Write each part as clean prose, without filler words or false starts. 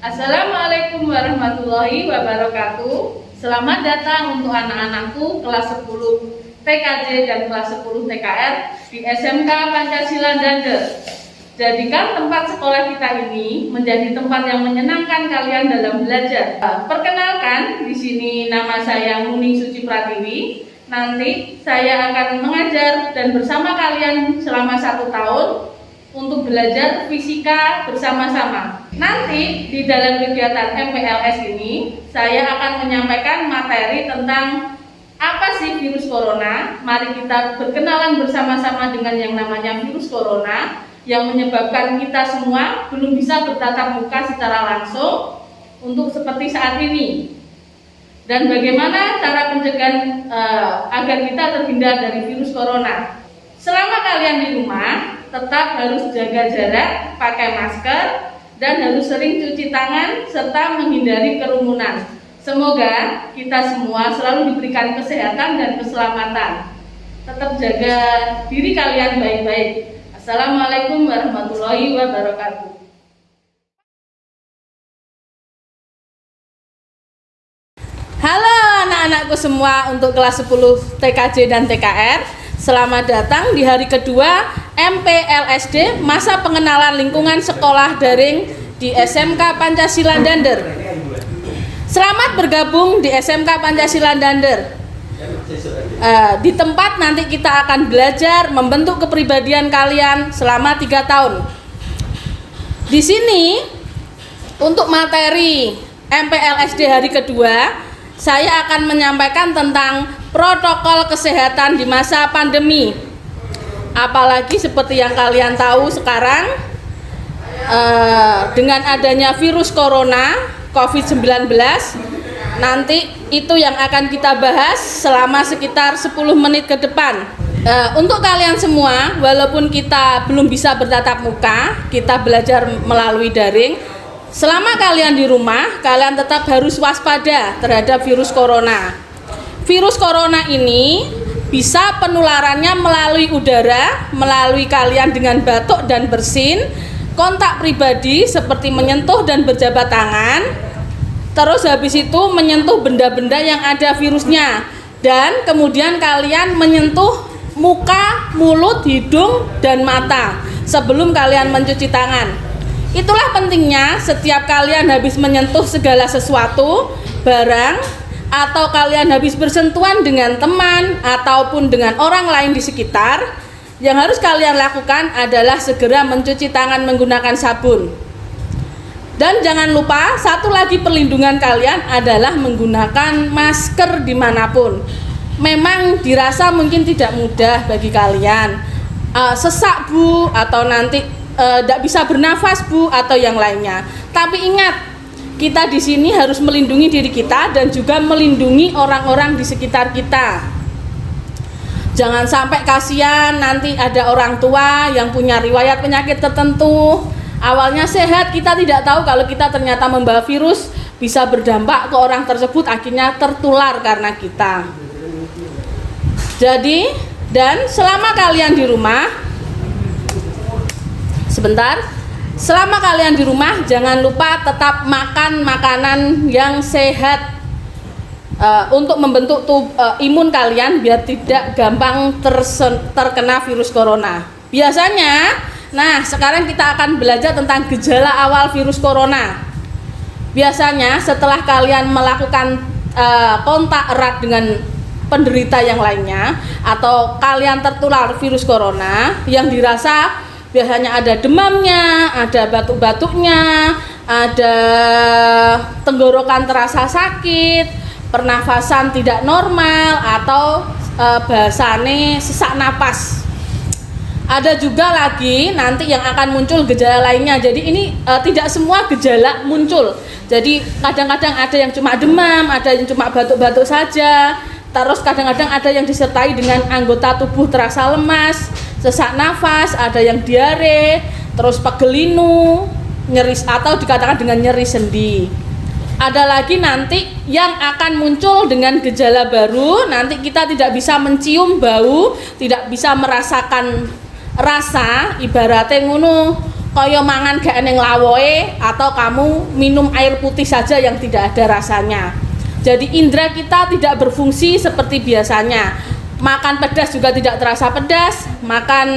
Assalamualaikum warahmatullahi wabarakatuh. Selamat datang untuk anak-anakku kelas 10 TKJ dan kelas 10 TKR di SMK Pancasila Dander. Jadikan tempat sekolah kita ini menjadi tempat yang menyenangkan kalian dalam belajar. Perkenalkan, di sini nama saya Muning Suci Pratiwi. Nanti saya akan mengajar dan bersama kalian selama 1 tahun untuk belajar fisika bersama-sama. Nanti di dalam kegiatan MPLS ini saya akan menyampaikan materi tentang apa sih virus corona. Mari kita berkenalan bersama-sama dengan yang namanya virus corona yang menyebabkan kita semua belum bisa bertatap muka secara langsung untuk seperti saat ini. Dan bagaimana cara pencegahan agar kita terhindar dari virus corona. Selama kalian di rumah, tetap harus jaga jarak, pakai masker, dan harus sering cuci tangan serta menghindari kerumunan. Semoga kita semua selalu diberikan kesehatan dan keselamatan. Tetap jaga diri kalian baik-baik. Assalamualaikum warahmatullahi wabarakatuh. Halo anak-anakku semua untuk kelas 10 TKJ dan TKR. Selamat datang di hari kedua MPLSD, masa pengenalan lingkungan sekolah daring di SMK Pancasila Dander. Selamat bergabung di SMK Pancasila Dander. Di tempat nanti kita akan belajar membentuk kepribadian kalian selama 3 tahun. Di sini untuk materi MPLSD hari kedua, saya akan menyampaikan tentang protokol kesehatan di masa pandemi. Apalagi seperti yang kalian tahu sekarang, dengan adanya virus corona COVID-19, nanti itu yang akan kita bahas selama sekitar 10 menit ke depan. Untuk kalian semua, walaupun kita belum bisa bertatap muka, kita belajar melalui daring. Selama kalian di rumah, kalian tetap harus waspada terhadap virus corona. Virus corona ini bisa penularannya melalui udara, melalui kalian dengan batuk dan bersin, kontak pribadi seperti menyentuh dan berjabat tangan, terus habis itu menyentuh benda-benda yang ada virusnya, dan kemudian kalian menyentuh muka, mulut, hidung, dan mata sebelum kalian mencuci tangan. Itulah pentingnya setiap kalian habis menyentuh segala sesuatu, barang, atau kalian habis bersentuhan dengan teman ataupun dengan orang lain di sekitar, yang harus kalian lakukan adalah segera mencuci tangan menggunakan sabun. Dan jangan lupa, satu lagi perlindungan kalian adalah menggunakan masker dimanapun. Memang dirasa mungkin tidak mudah bagi kalian, sesak bu, atau nanti tidak bisa bernafas bu, atau yang lainnya. Tapi ingat, kita di sini harus melindungi diri kita dan juga melindungi orang-orang di sekitar kita. Jangan sampai kasihan nanti ada orang tua yang punya riwayat penyakit tertentu. Awalnya sehat, kita tidak tahu kalau kita ternyata membawa virus, bisa berdampak ke orang tersebut, akhirnya tertular karena kita. Jadi, dan selama kalian di rumah, selama kalian di rumah, jangan lupa tetap makan makanan yang sehat untuk membentuk imun kalian biar tidak gampang terkena virus corona. Biasanya, nah sekarang kita akan belajar tentang gejala awal virus corona. Biasanya setelah kalian melakukan kontak erat dengan penderita yang lainnya, atau kalian tertular virus corona, yang dirasa biasanya ada demamnya, ada batuk-batuknya, ada tenggorokan terasa sakit, pernafasan tidak normal, atau bahasane sesak napas. Ada juga lagi nanti yang akan muncul gejala lainnya. Jadi ini tidak semua gejala muncul. Jadi kadang-kadang ada yang cuma demam, ada yang cuma batuk-batuk saja. Terus kadang-kadang ada yang disertai dengan anggota tubuh terasa lemas, sesak nafas, ada yang diare, terus pegelinu, nyeri, atau dikatakan dengan nyeri sendi. Ada lagi nanti yang akan muncul dengan gejala baru, nanti kita tidak bisa mencium bau, tidak bisa merasakan rasa, ibaratnya ngono koyo mangan gak eneng lawoe, atau kamu minum air putih saja yang tidak ada rasanya. Jadi indera kita tidak berfungsi seperti biasanya. Makan pedas juga tidak terasa pedas, makan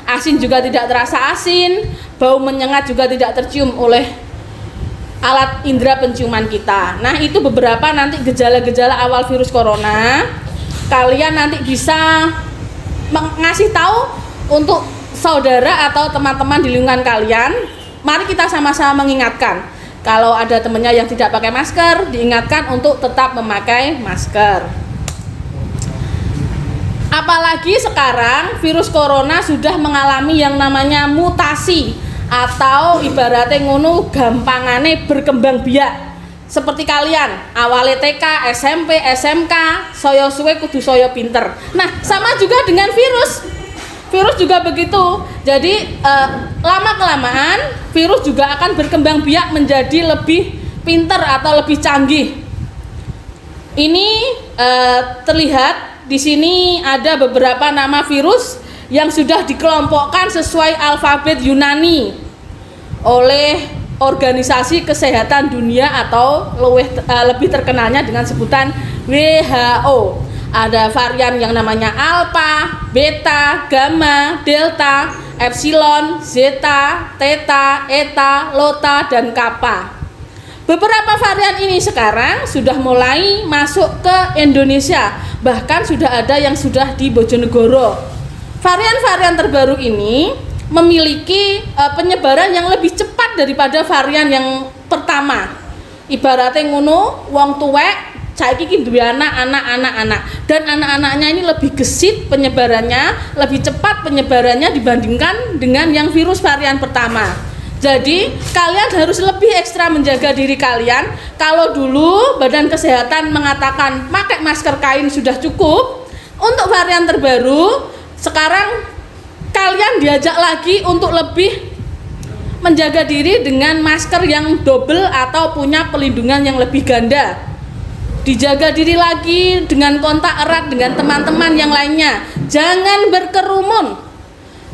asin juga tidak terasa asin, bau menyengat juga tidak tercium oleh alat indera penciuman kita. Nah, itu beberapa nanti gejala-gejala awal virus corona. Kalian nanti bisa ngasih tahu untuk saudara atau teman-teman di lingkungan kalian. Mari kita sama-sama mengingatkan. Kalau ada temannya yang tidak pakai masker, diingatkan untuk tetap memakai masker. Apalagi sekarang virus corona sudah mengalami yang namanya mutasi, atau ibaratnya ngono gampangane berkembang biak. Seperti kalian, awalnya TK, SMP, SMK, soyo suwe kudu soyo pinter. Nah, sama juga dengan virus. Virus juga begitu. Jadi lama-kelamaan virus juga akan berkembang biak menjadi lebih pinter atau lebih canggih. Ini terlihat di sini ada beberapa nama virus yang sudah dikelompokkan sesuai alfabet Yunani oleh Organisasi Kesehatan Dunia atau lebih terkenalnya dengan sebutan WHO. Ada varian yang namanya alpha, beta, gamma, delta, epsilon, zeta, theta, eta, lota, dan kappa. Beberapa varian ini sekarang sudah mulai masuk ke Indonesia, bahkan sudah ada yang sudah di Bojonegoro. Varian-varian terbaru ini memiliki penyebaran yang lebih cepat daripada varian yang pertama. Ibaratnya ngono, wong tuwek saiki iki duwe anak, dan anak-anaknya ini lebih gesit penyebarannya, lebih cepat penyebarannya dibandingkan dengan yang virus varian pertama. Jadi kalian harus lebih ekstra menjaga diri kalian. Kalau dulu Badan Kesehatan mengatakan pakai masker kain sudah cukup, untuk varian terbaru sekarang kalian diajak lagi untuk lebih menjaga diri dengan masker yang double atau punya pelindungan yang lebih ganda. Dijaga diri lagi dengan kontak erat dengan teman-teman yang lainnya. Jangan berkerumun.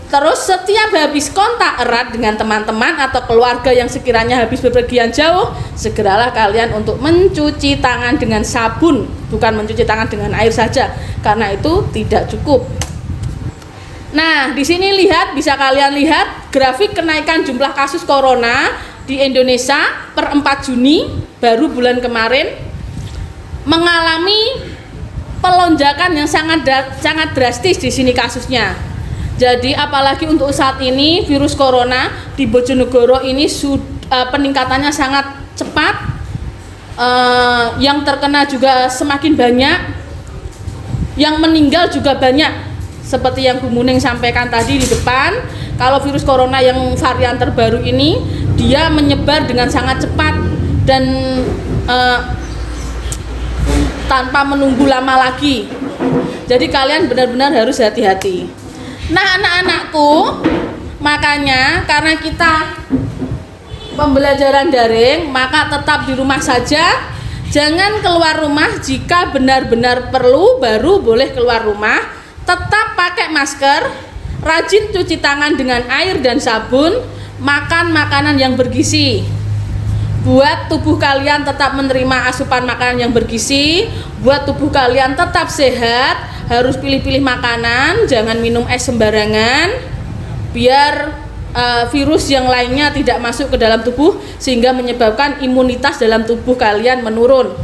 Terus setiap habis kontak erat dengan teman-teman atau keluarga yang sekiranya habis bepergian jauh, segeralah kalian untuk mencuci tangan dengan sabun, bukan mencuci tangan dengan air saja, karena itu tidak cukup. Nah, di sini bisa kalian lihat grafik kenaikan jumlah kasus corona di Indonesia per 4 Juni, baru bulan kemarin, mengalami pelonjakan yang sangat drastis di sini kasusnya. Jadi apalagi untuk saat ini virus corona di Bojonegoro ini peningkatannya sangat cepat, yang terkena juga semakin banyak, yang meninggal juga banyak. Seperti yang Bu Muning sampaikan tadi di depan, kalau virus corona yang varian terbaru ini dia menyebar dengan sangat cepat dan tanpa menunggu lama lagi. Jadi kalian benar-benar harus hati-hati. Nah, anak-anakku, makanya karena kita pembelajaran daring, maka tetap di rumah saja. Jangan keluar rumah, jika benar-benar perlu baru boleh keluar rumah. Tetap pakai masker, rajin cuci tangan dengan air dan sabun, makan makanan yang bergizi. Buat tubuh kalian tetap menerima asupan makanan yang bergizi, buat tubuh kalian tetap sehat, harus pilih-pilih makanan, jangan minum es sembarangan, biar virus yang lainnya tidak masuk ke dalam tubuh sehingga menyebabkan imunitas dalam tubuh kalian menurun.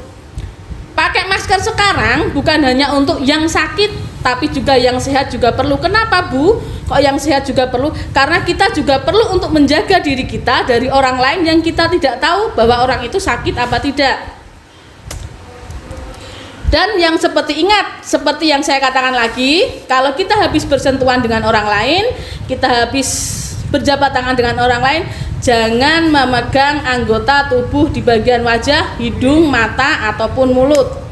Pakai masker sekarang bukan hanya untuk yang sakit, tapi juga yang sehat juga perlu. Kenapa, Bu? Kok yang sehat juga perlu? Karena kita juga perlu untuk menjaga diri kita dari orang lain yang kita tidak tahu bahwa orang itu sakit apa tidak. Dan yang seperti yang saya katakan lagi, kalau kita habis bersentuhan dengan orang lain, kita habis berjabat tangan dengan orang lain, jangan memegang anggota tubuh di bagian wajah, hidung, mata, ataupun mulut.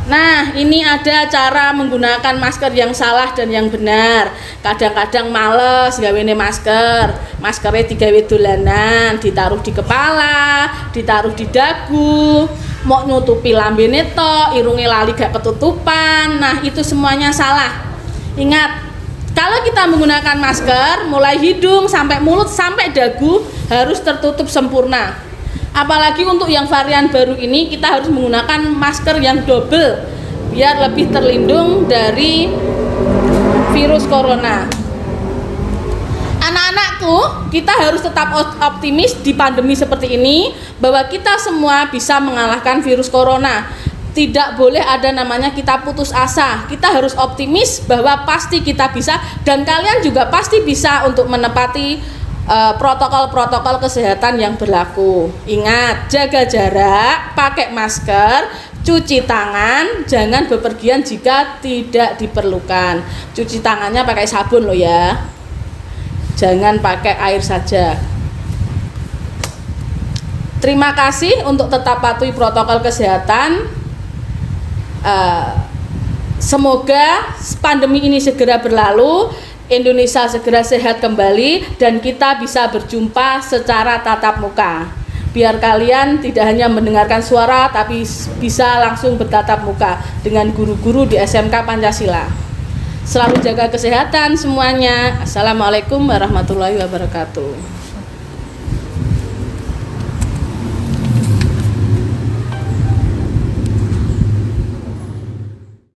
Nah, ini ada cara menggunakan masker yang salah dan yang benar. Kadang-kadang males gawene masker. Maskernya digawe dolanan, ditaruh di kepala, ditaruh di dagu, mau nutupi lambene tok, irunge lali gak ketutupan. Nah, itu semuanya salah. Ingat, Kalau kita menggunakan masker, mulai hidung sampai mulut sampai dagu harus tertutup sempurna. Apalagi untuk yang varian baru ini, kita harus menggunakan masker yang double biar lebih terlindung dari virus corona. Anak-anakku, kita harus tetap optimis di pandemi seperti ini bahwa kita semua bisa mengalahkan virus corona. Tidak boleh ada namanya kita putus asa. Kita harus optimis bahwa pasti kita bisa, dan kalian juga pasti bisa untuk menepati protokol-protokol kesehatan yang berlaku. Ingat, jaga jarak, pakai masker, cuci tangan, jangan bepergian jika tidak diperlukan. Cuci tangannya pakai sabun loh ya. Jangan pakai air saja. Terima kasih untuk tetap patuhi protokol kesehatan. Semoga pandemi ini segera berlalu, Indonesia segera sehat kembali, dan kita bisa berjumpa secara tatap muka. Biar kalian tidak hanya mendengarkan suara, tapi bisa langsung bertatap muka dengan guru-guru di SMK Pancasila. Selalu jaga kesehatan semuanya. Assalamualaikum warahmatullahi wabarakatuh.